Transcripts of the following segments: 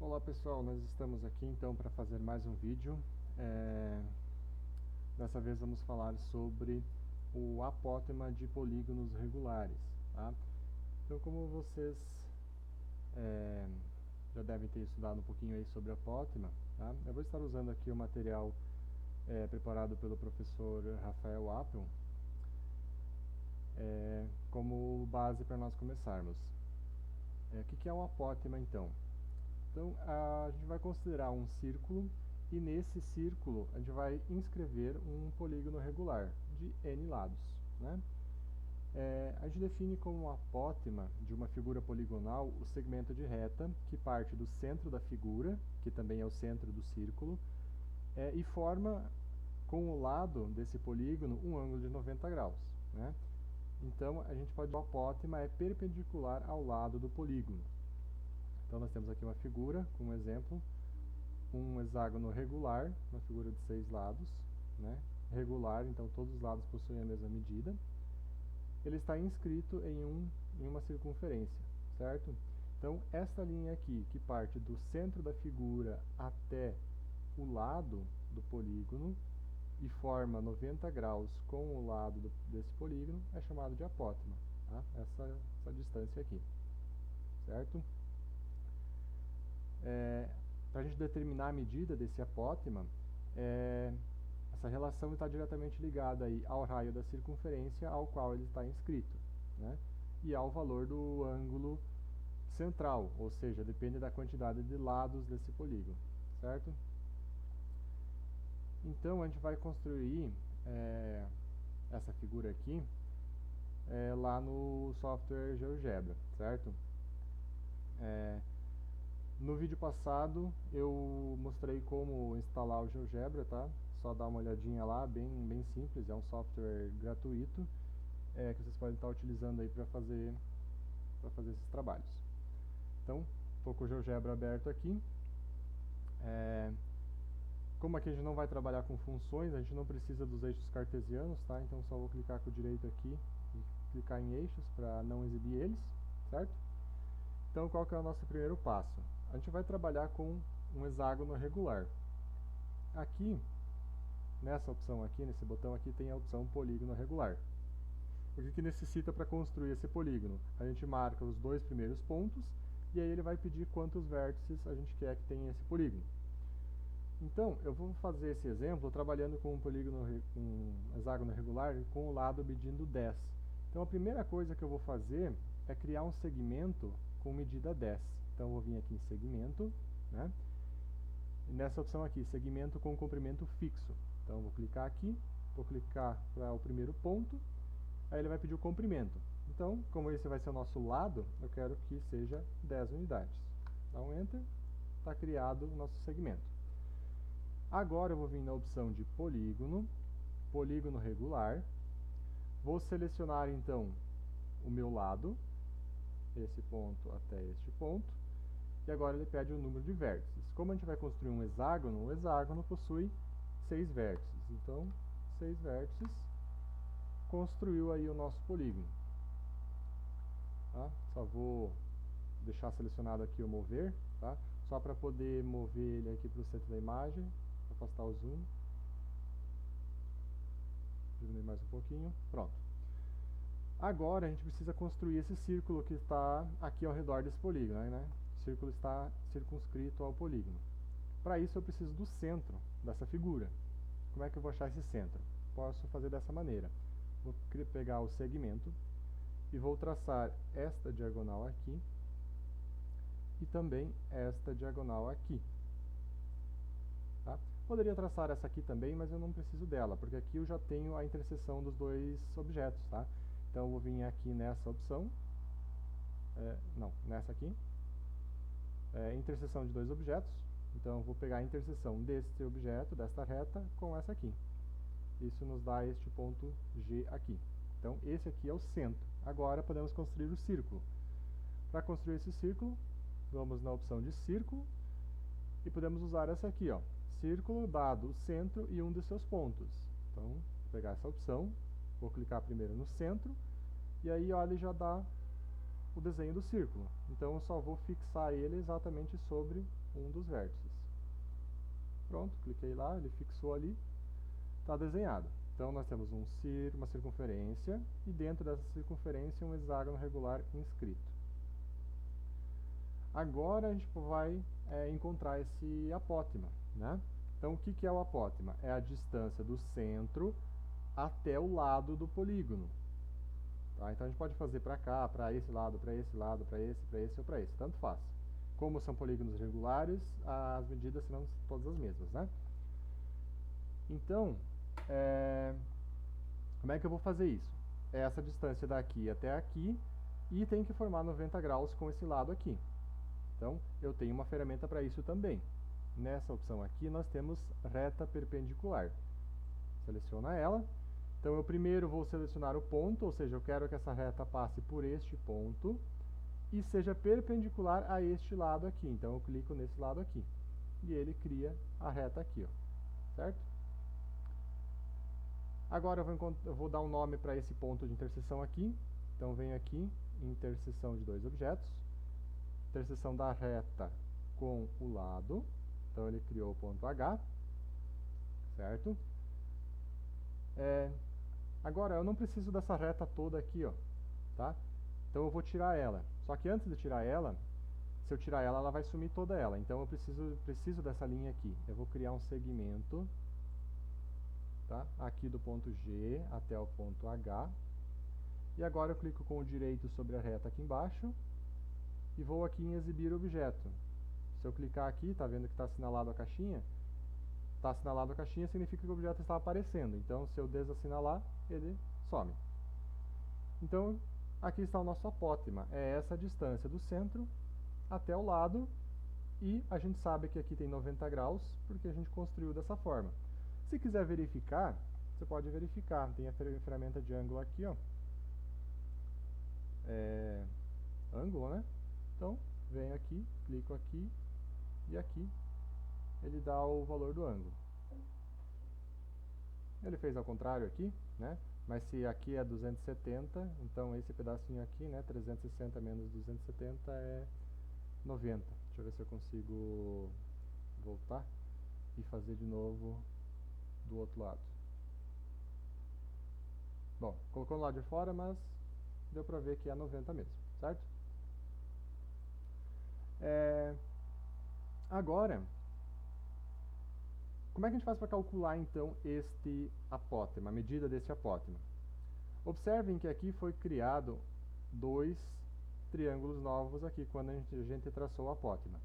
Olá pessoal, nós estamos aqui então para fazer mais um vídeo. Dessa vez vamos falar sobre o apótema de polígonos regulares. Tá? Então, como vocês já devem ter estudado um pouquinho aí sobre apótema, tá? Eu vou estar usando aqui o material preparado pelo professor Rafael Appel como base para nós começarmos. O que é um apótema então? Então, a gente vai considerar um círculo e nesse círculo a gente vai inscrever um polígono regular de n lados. Né? A gente define como um apótema de uma figura poligonal o segmento de reta que parte do centro da figura, que também é o centro do círculo, e forma com o lado desse polígono um ângulo de 90 graus. Né? Então, a gente pode dizer que o apótema é perpendicular ao lado do polígono. Então, nós temos aqui uma figura, com um exemplo, um hexágono regular, uma figura de 6 lados, né? Regular, então todos os lados possuem a mesma medida. Ele está inscrito em uma circunferência, certo? Então, esta linha aqui, que parte do centro da figura até o lado do polígono e forma 90 graus com o lado desse polígono, é chamado de apótema. Tá? Essa distância aqui, certo? Para a gente determinar a medida desse apótema, essa relação está diretamente ligada aí ao raio da circunferência ao qual ele está inscrito, né? E ao valor do ângulo central, ou seja, depende da quantidade de lados desse polígono, certo? Então, a gente vai construir essa figura aqui lá no software GeoGebra, certo? No vídeo passado eu mostrei como instalar o GeoGebra, tá? Só dá uma olhadinha lá, bem simples, é um software gratuito que vocês podem estar utilizando aí para fazer esses trabalhos. Então, estou com o GeoGebra aberto aqui. Como aqui a gente não vai trabalhar com funções, a gente não precisa dos eixos cartesianos, tá? Então só vou clicar com o direito aqui e clicar em eixos para não exibir eles, certo? Então, qual que é o nosso primeiro passo? A gente vai trabalhar com um hexágono regular. Aqui, nessa opção aqui, nesse botão aqui, tem a opção polígono regular. O que necessita para construir esse polígono? A gente marca os dois primeiros pontos e aí ele vai pedir quantos vértices a gente quer que tenha esse polígono. Então, eu vou fazer esse exemplo trabalhando com um hexágono regular com o lado medindo 10. Então, a primeira coisa que eu vou fazer é criar um segmento com medida 10. Então, eu vou vir aqui em segmento, né? E nessa opção aqui, segmento com comprimento fixo. Então, eu vou clicar aqui, vou clicar para o primeiro ponto, aí ele vai pedir o comprimento. Então, como esse vai ser o nosso lado, eu quero que seja 10 unidades. Dá um Enter, está criado o nosso segmento. Agora eu vou vir na opção de polígono, polígono regular, vou selecionar então o meu lado, esse ponto até este ponto, e agora ele pede o número de vértices. Como a gente vai construir um hexágono, o hexágono possui 6 vértices. Então, 6 vértices, construiu aí o nosso polígono. Tá? Só vou deixar selecionado aqui o mover, tá? Só para poder mover ele aqui para o centro da imagem, afastar o zoom, diminuir mais um pouquinho, pronto. Agora a gente precisa construir esse círculo que está aqui ao redor desse polígono, né? O círculo está circunscrito ao polígono. Para isso eu preciso do centro dessa figura. Como é que eu vou achar esse centro? Posso fazer dessa maneira. Vou pegar o segmento e vou traçar esta diagonal aqui e também esta diagonal aqui. Tá? Poderia traçar essa aqui também, mas eu não preciso dela, porque aqui eu já tenho a interseção dos dois objetos, tá? Então eu vou vir aqui nessa opção, nessa aqui, interseção de dois objetos. Então eu vou pegar a interseção deste objeto, desta reta, com essa aqui. Isso nos dá este ponto G aqui. Então esse aqui é o centro. Agora podemos construir o círculo. Para construir esse círculo, vamos na opção de círculo e podemos usar essa aqui, ó. Círculo dado o centro e um de seus pontos. Então, vou pegar essa opção, vou clicar primeiro no centro, e aí, olha, ele já dá o desenho do círculo. Então eu só vou fixar ele exatamente sobre um dos vértices. Pronto, cliquei lá, ele fixou ali, está desenhado. Então nós temos uma circunferência e dentro dessa circunferência um hexágono regular inscrito. Agora a gente vai encontrar esse apótema, né? Então o que é o apótema? É a distância do centro até o lado do polígono. Tá? Então a gente pode fazer para cá, para esse lado, para esse lado, para esse ou para esse, tanto faz. Como são polígonos regulares, as medidas serão todas as mesmas, né? Então, como é que eu vou fazer isso? É essa distância daqui até aqui e tem que formar 90 graus com esse lado aqui. Então, eu tenho uma ferramenta para isso também. Nessa opção aqui, nós temos reta perpendicular. Seleciona ela. Então, eu primeiro vou selecionar o ponto, ou seja, eu quero que essa reta passe por este ponto e seja perpendicular a este lado aqui. Então, eu clico nesse lado aqui. E ele cria a reta aqui, ó, certo? Agora, eu vou dar um nome para esse ponto de interseção aqui. Então, venho aqui, interseção de dois objetos. Interseção da reta com o lado. Então, ele criou o ponto H, certo? Agora, eu não preciso dessa reta toda aqui, ó, tá? Então, eu vou tirar ela. Só que antes de tirar ela, se eu tirar ela, ela vai sumir toda ela. Então, eu preciso dessa linha aqui. Eu vou criar um segmento, tá? Aqui do ponto G até o ponto H. E agora eu clico com o direito sobre a reta aqui embaixo e vou aqui em exibir objeto. Se eu clicar aqui, tá vendo que está assinalado a caixinha? Está assinalado a caixinha significa que o objeto está aparecendo. Então, se eu desassinalar, ele some. Então, aqui está o nosso apótema. É essa distância do centro até o lado. E a gente sabe que aqui tem 90 graus, porque a gente construiu dessa forma. Se quiser verificar, você pode verificar. Tem a ferramenta de ângulo aqui, ó. Ângulo, né? Então, venho aqui, clico aqui e aqui ele dá o valor do ângulo. Ele fez ao contrário aqui, né? Mas se aqui é 270, então esse pedacinho aqui, né? 360 menos 270 é 90. Deixa eu ver se eu consigo voltar e fazer de novo do outro lado. Bom, colocou no lado de fora, mas deu pra ver que é 90 mesmo, certo? Agora, como é que a gente faz para calcular, então, este apótema, a medida deste apótema? Observem que aqui foi criado dois triângulos novos aqui, quando a gente traçou o apótema.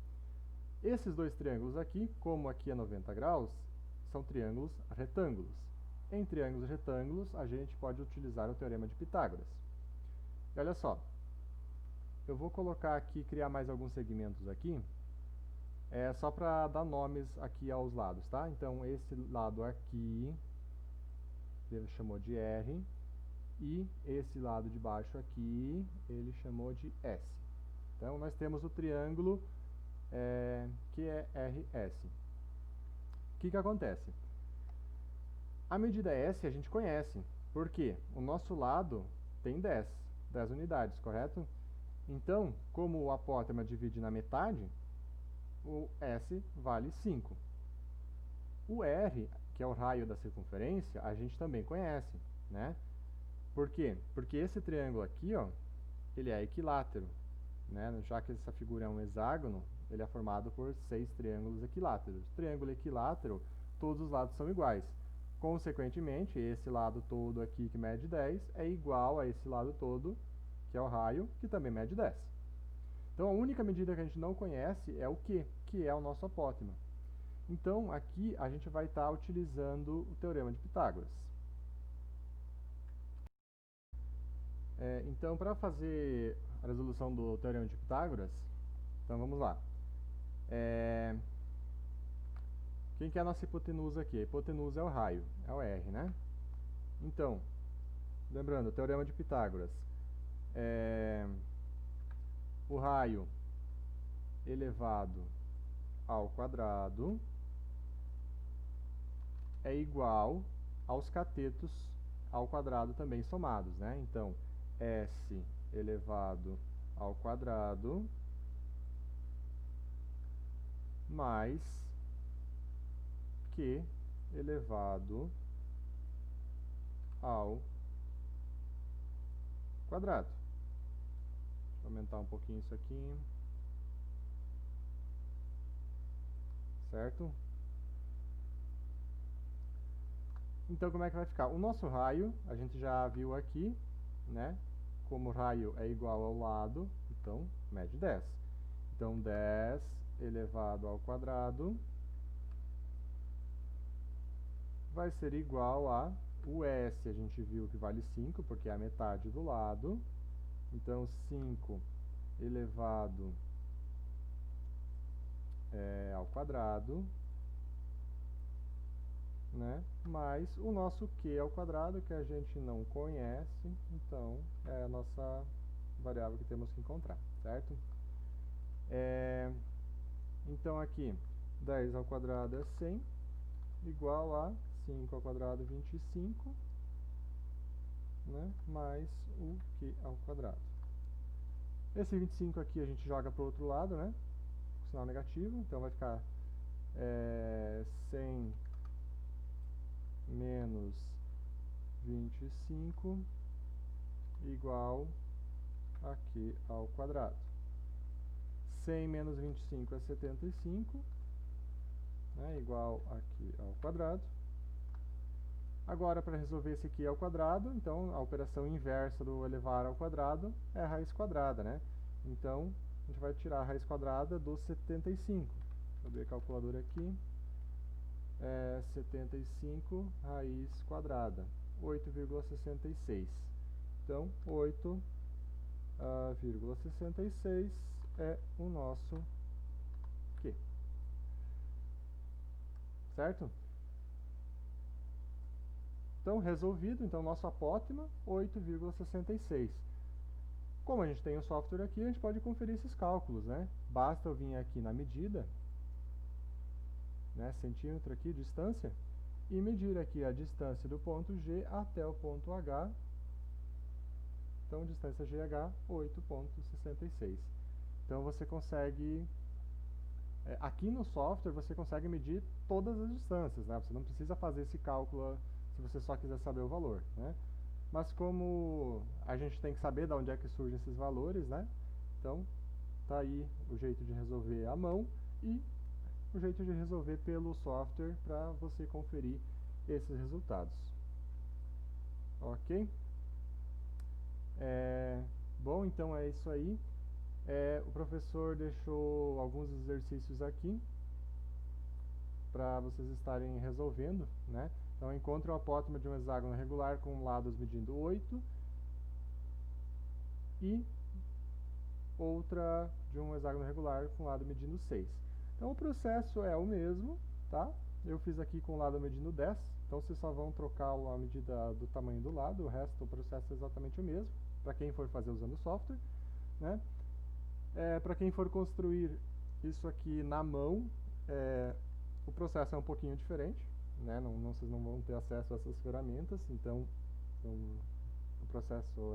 Esses dois triângulos aqui, como aqui é 90 graus, são triângulos retângulos. Em triângulos retângulos, a gente pode utilizar o teorema de Pitágoras. E olha só, eu vou colocar aqui, criar mais alguns segmentos aqui, só para dar nomes aqui aos lados, tá? Então, esse lado aqui, ele chamou de R, e esse lado de baixo aqui, ele chamou de S. Então, nós temos o triângulo que é RS. O que acontece? A medida S a gente conhece, porque o nosso lado tem 10 unidades, correto? Então, como o apótema divide na metade, o S vale 5. O R, que é o raio da circunferência, a gente também conhece, né? Por quê? Porque esse triângulo aqui, ó, ele é equilátero, né? Já que essa figura é um hexágono, ele é formado por 6 triângulos equiláteros. Triângulo equilátero, todos os lados são iguais. Consequentemente, esse lado todo aqui, que mede 10, é igual a esse lado todo, que é o raio, que também mede 10. Então, a única medida que a gente não conhece é o Q, que é o nosso apótema. Então, aqui a gente vai estar utilizando o teorema de Pitágoras. Então, para fazer a resolução do teorema de Pitágoras, então vamos lá. Quem que é a nossa hipotenusa aqui? A hipotenusa é o raio, é o R, né? Então, lembrando, o teorema de Pitágoras, o raio elevado ao quadrado é igual aos catetos ao quadrado também somados, né? Então, S elevado ao quadrado mais Q elevado ao quadrado. Deixa eu aumentar um pouquinho isso aqui. Certo? Então, como é que vai ficar? O nosso raio, a gente já viu aqui, né? Como o raio é igual ao lado, então, mede 10. Então, 10 elevado ao quadrado vai ser igual a... O S a gente viu que vale 5, porque é a metade do lado. Então, 5 elevado ao quadrado, né? Mais o nosso Q ao quadrado, que a gente não conhece, então é a nossa variável que temos que encontrar, certo? Então aqui, 10 ao quadrado é 100, igual a 5 ao quadrado, 25, né? Mais o Q ao quadrado. Esse 25 aqui a gente joga para o outro lado, né? Com sinal negativo, então vai ficar 100 menos 25 igual a Q ao quadrado. 100 menos 25 é 75, né, igual a Q ao quadrado. Agora, para resolver esse aqui ao quadrado, então a operação inversa do elevar ao quadrado é a raiz quadrada, né? Então, a gente vai tirar a raiz quadrada do 75. Vou abrir a calculadora aqui. 75 raiz quadrada, 8,66. Então, 8,66 é o nosso Q. Certo? Então, resolvido, então, nosso apótema, 8,66. Como a gente tem o software aqui, a gente pode conferir esses cálculos, né? Basta eu vir aqui na medida, né, centímetro aqui, distância, e medir aqui a distância do ponto G até o ponto H. Então, distância GH, 8,66. Então, você consegue... aqui no software, você consegue medir todas as distâncias, né? Você não precisa fazer esse cálculo se você só quiser saber o valor, né? Mas como a gente tem que saber de onde é que surgem esses valores, né? Então, tá aí o jeito de resolver à mão e o jeito de resolver pelo software para você conferir esses resultados. Ok? Bom, então é isso aí. O professor deixou alguns exercícios aqui para vocês estarem resolvendo, né? Então, encontre o apótema de um hexágono regular com lados medindo 8 e outra de um hexágono regular com lado medindo 6. Então, o processo é o mesmo, tá? Eu fiz aqui com o lado medindo 10, então vocês só vão trocar a medida do tamanho do lado, o resto, o processo é exatamente o mesmo, para quem for fazer usando o software, né? Para quem for construir isso aqui na mão, o processo é um pouquinho diferente, né? Vocês não vão ter acesso a essas ferramentas, então o processo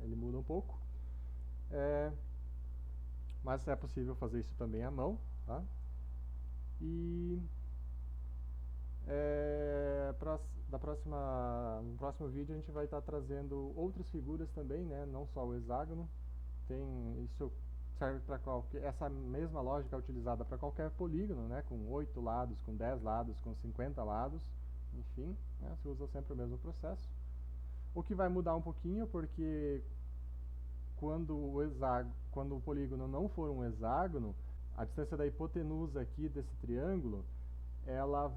ele muda um pouco. Mas é possível fazer isso também à mão, tá? E no próximo vídeo a gente vai estar trazendo outras figuras também, né? Não só o hexágono. Isso serve para essa mesma lógica é utilizada para qualquer polígono, né? Com 8 lados, com 10 lados, com 50 lados, enfim, né? Você usa sempre o mesmo processo. O que vai mudar um pouquinho, porque quando o polígono não for um hexágono, a distância da hipotenusa aqui desse triângulo, ela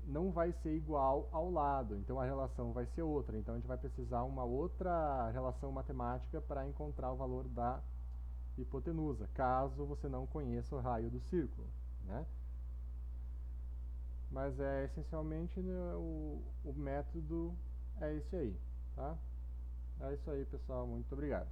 não vai ser igual ao lado, então a relação vai ser outra. Então a gente vai precisar uma outra relação matemática para encontrar o valor da hipotenusa, caso você não conheça o raio do círculo, né? Mas essencialmente, né, o método é esse aí, tá? É isso aí, pessoal. Muito obrigado.